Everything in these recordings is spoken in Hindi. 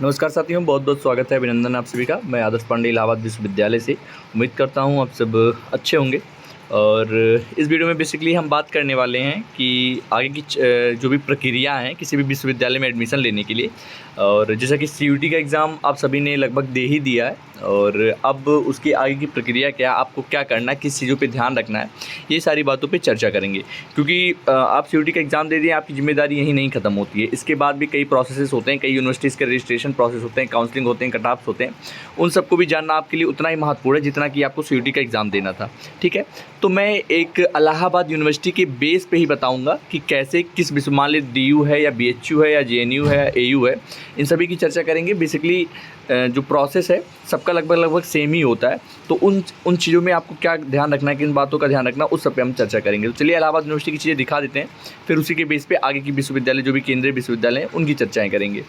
नमस्कार साथियों, बहुत बहुत स्वागत है, अभिनंदन आप सभी का। मैं आदर्श पांडे इलाहाबाद विश्वविद्यालय से उम्मीद करता हूँ आप सब अच्छे होंगे। और इस वीडियो में बेसिकली हम बात करने वाले हैं कि आगे की जो भी प्रक्रिया हैं किसी भी विश्वविद्यालय में एडमिशन लेने के लिए। और जैसा कि सीयूटी का एग्ज़ाम आप सभी ने लगभग दे ही दिया है, और अब उसकी आगे की प्रक्रिया क्या, आपको क्या करना है, किस चीज़ों पे ध्यान रखना है, ये सारी बातों पे चर्चा करेंगे। क्योंकि आप सीयूटी का एग्ज़ाम दे दिए, आपकी ज़िम्मेदारी यहीं नहीं ख़त्म होती है। इसके बाद भी कई प्रोसेसेस होते हैं, कई यूनिवर्सिटीज़ के रजिस्ट्रेशन प्रोसेस होते हैं, काउंसलिंग होते हैं, कट ऑफ्स होते हैं। उन सबको भी जानना आपके लिए उतना ही महत्वपूर्ण है जितना कि आपको सीयूटी का एग्ज़ाम देना था। ठीक है, तो मैं एक इलाहाबाद यूनिवर्सिटी के बेस पे ही बताऊंगा कि कैसे किस विश्व, मान लीजिए डीयू है या बीएचयू है या जेएनयू है, एयू है, इन सभी की चर्चा करेंगे। बेसिकली जो प्रोसेस है सबका लगभग सेम ही होता है। तो उन चीज़ों में आपको क्या ध्यान रखना है, किन बातों का ध्यान रखना है, उस सब पे हम चर्चा करेंगे। तो चलिए इलाहाबाद यूनिवर्सिटी की चीज़ें दिखा देते हैं, फिर उसी के बेस पे आगे की विश्वविद्यालय, जो भी केंद्रीय विश्वविद्यालय हैं, उनकी चर्चाएँ करेंगे।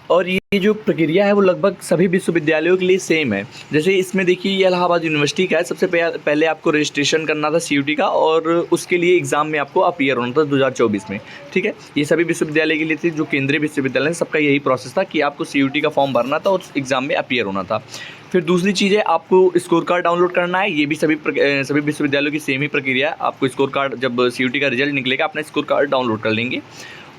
और ये जो प्रक्रिया है वो लगभग सभी विश्वविद्यालयों के लिए सेम है। जैसे इसमें देखिए, ये इलाहाबाद यूनिवर्सिटी का है। सबसे पहले आपको रजिस्ट्रेशन करना था सीयूटी का, और उसके लिए एग्ज़ाम में आपको अपीयर होना था 2024 में। ठीक है, ये सभी विश्वविद्यालय के लिए थी, जो केंद्रीय विश्वविद्यालय, सबका यही प्रोसेस था कि आपको सीयूटी का फॉर्म भरना था और एग्ज़ाम में अपीयर होना था। फिर दूसरी चीज़ है, आपको स्कोर कार्ड डाउनलोड करना है। ये भी सभी विश्वविद्यालयों की सेम ही प्रक्रिया है। आपको स्कोर कार्ड, जब सीयूटी का रिजल्ट निकलेगा, अपना स्कोर कार्ड डाउनलोड कर लेंगे।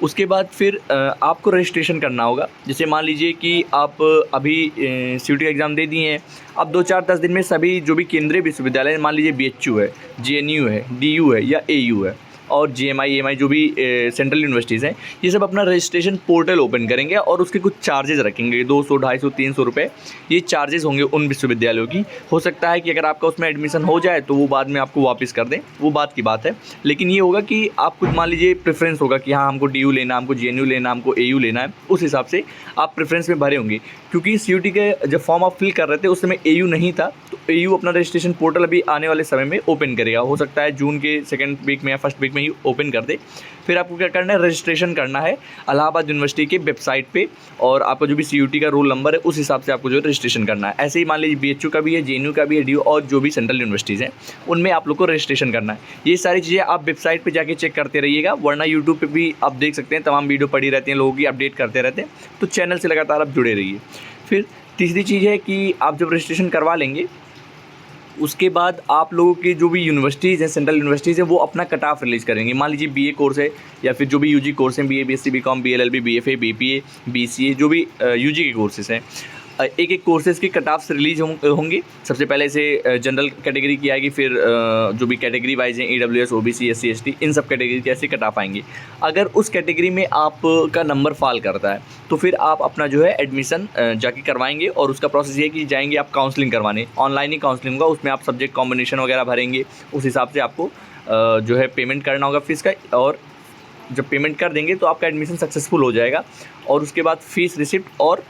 उसके बाद फिर आपको रजिस्ट्रेशन करना होगा। जैसे मान लीजिए कि आप अभी सीयूटी का एग्ज़ाम दे दिए हैं, अब 2-4-10 दिन में सभी जो भी केंद्रीय विश्वविद्यालय, मान लीजिए बीएचयू है, जेएनयू है, डीयू है या एयू है, और जीएमआई, एएमआई, जो भी सेंट्रल यूनिवर्सिटीज़ हैं, ये सब अपना रजिस्ट्रेशन पोर्टल ओपन करेंगे और उसके कुछ चार्जेस रखेंगे, 200, 250, 300 रुपये ये चार्जेस होंगे उन विश्वविद्यालयों की। हो सकता है कि अगर आपका उसमें एडमिशन हो जाए तो वो बाद में आपको वापस कर दें, वो बात की बात है। लेकिन ये होगा कि आप कुछ, मान लीजिए प्रेफरेंस होगा कि हाँ हमको डीयू लेना, हमको जेएनयू लेना, हमको एयू लेना है, उस हिसाब से आप प्रेफरेंस में भरे होंगे। क्योंकि सीयूटी के जब फॉर्म आप फिल कर रहे थे उस समय एयू नहीं था, तो एयू अपना रजिस्ट्रेशन पोर्टल अभी आने वाले समय में ओपन करेगा। हो सकता है जून के सेकंड वीक में या फर्स्ट वीक में ही ओपन कर दे। फिर आपको क्या करना है, रजिस्ट्रेशन करना है इलाहाबाद यूनिवर्सिटी के वेबसाइट पे, और आपका जो भी सीयूटी का रोल नंबर है उस हिसाब से आपको जो रजिस्ट्रेशन करना है। ऐसे ही मान लीजिए बीएचयू का भी है, जेएनयू का भी है, डीयू और जो भी सेंट्रल यूनिवर्सिटीज़ हैं उनमें आप लोग को रजिस्ट्रेशन करना है। ये सारी चीज़ें आप वेबसाइट पर जाके चेक करते रहिएगा, वरना यूट्यूब पर भी आप देख सकते हैं, तमाम वीडियो पड़ी रहती हैं, लोगों की अपडेट करते रहते हैं। तो चैनल से लगातार आप जुड़े रहिए। फिर तीसरी चीज़ है कि आप जब रजिस्ट्रेशन करवा लेंगे, उसके बाद आप लोगों की जो भी यूनिवर्सिटीज़ हैं, सेंट्रल यूनिवर्सिटीज़ हैं, वो अपना कट ऑफ रिलीज़ करेंगे। मान लीजिए बीए कोर्स है या फिर जो भी यूजी कोर्स हैं, BA, BSc, BCom, BLLB, BFA, BPA, BCA, जो भी यूजी के कोर्सेज़ हैं, एक एक कोर्सेज़ के कट ऑफ्स रिलीज होंगे। सबसे पहले से जनरल कैटेगरी की आएगी, फिर जो भी कैटेगरी वाइज हैं, ईडब्ल्यूएस, ओबीसी, एससी, एसटी, इन सब कैटेगरी के ऐसे कट ऑफ आएंगे। अगर उस कैटेगरी में आपका नंबर फॉल करता है तो फिर आप अपना जो है एडमिशन जाके करवाएंगे। और उसका प्रोसेस ये है कि जाएंगे आप काउंसलिंग करवाने, ऑनलाइन ही काउंसलिंग होगा, उसमें आप सब्जेक्ट कॉम्बिनेशन वगैरह भरेंगे, उस हिसाब से आपको जो है पेमेंट करना होगा फीस का। और जब पेमेंट कर देंगे तो आपका एडमिशन सक्सेसफुल हो जाएगा। और उसके बाद फीस रिसिप्ट और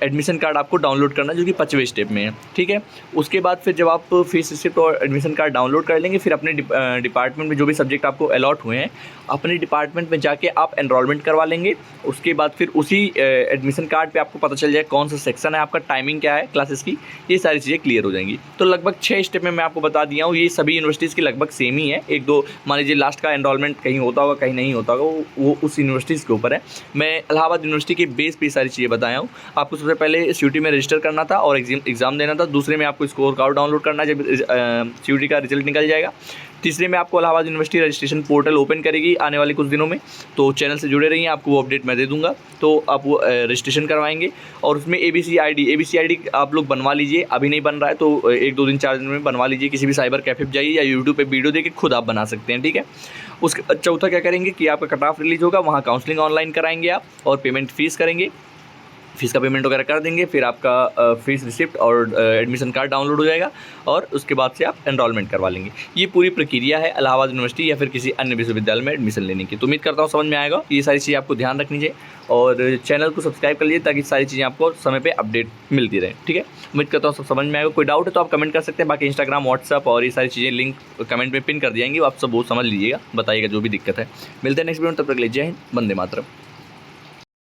एडमिशन कार्ड आपको डाउनलोड करना, जो कि 5वें स्टेप में है। ठीक है, उसके बाद फिर जब आप फीस रिसिप्ट और एडमिशन कार्ड डाउनलोड कर लेंगे, फिर अपने डिपार्टमेंट में जो भी सब्जेक्ट आपको अलॉट हुए हैं, अपने डिपार्टमेंट में जाके आप एनरोलमेंट करवा लेंगे। उसके बाद फिर उसी एडमिशन कार्ड पे आपको पता चल जाए कौन सा सेक्शन है, आपका टाइमिंग क्या है क्लासेस की, ये सारी चीज़ें क्लियर हो जाएंगी। तो लगभग 6 स्टेप में मैं आपको बता दिया हूँ, ये सभी यूनिवर्सिटीज़ की लगभग सेम ही है। एक दो मान लीजिए लास्ट का एनरोलमेंट कहीं होता होगा, कहीं नहीं होता होगा, वो उस यूनिवर्सिटीज़ के ऊपर है। मैं इलाहाबाद यूनिवर्सिटी के बेस पे सारी चीज़ें बताया हूँ। आपको सबसे पहले सीयूटी में रजिस्टर करना था और एग्ज़ाम देना था। दूसरे में आपको स्कोर कार्ड डाउनलोड करना है जब सीयूटी का रिजल्ट निकल जाएगा। तीसरे में आपको Allahabad university registration portal open करेगी आने वाले कुछ दिनों में, तो चैनल से जुड़े रहिए, आपको वो अपडेट मैं दे दूंगा। तो आप वो रजिस्ट्रेशन करवाएंगे और उसमें एबीसी आईडी आप लोग बनवा लीजिए। अभी नहीं बन रहा है तो 1-2 दिन 4 दिन में बनवा लीजिए। किसी भी साइबर कैफे पे जाइए या यूट्यूब पे वीडियो देख के खुद आप बना सकते हैं। ठीक है, उसके चौथा क्या करेंगे कि आपका कट ऑफ रिलीज होगा, वहाँ काउंसलिंग ऑनलाइन कराएंगे आप और पेमेंट फ़ीस करेंगे, फीस का पेमेंट वगैरह कर देंगे। फिर आपका फीस रिसिप्ट और एडमिशन कार्ड डाउनलोड हो जाएगा और उसके बाद से आप एनरोलमेंट करवा लेंगे। ये पूरी प्रक्रिया है इलाहाबाद यूनिवर्सिटी या फिर किसी अन्य विश्वविद्यालय में एडमिशन लेने की। तो उम्मीद करता हूँ समझ में आएगा। ये सारी चीज़ें आपको ध्यान रखनी चाहिए और चैनल को सब्सक्राइब कर लीजिए ताकि सारी चीज़ें आपको समय पे अपडेट मिलती रहे। ठीक है, उम्मीद करता हूँ सब समझ में आएगा। कोई डाउट है तो आप कमेंट कर सकते हैं। बाकी इंस्टाग्राम, व्हाट्सअप और ये सारी चीज़ें लिंक कमेंट में पिन कर दी जाएंगी, आप सब वो समझ लीजिएगा, बताइएगा जो भी दिक्कत है। मिलते हैं नेक्स्ट वीडियो में, तब तक के लिए जय हिंद, वंदे मातरम।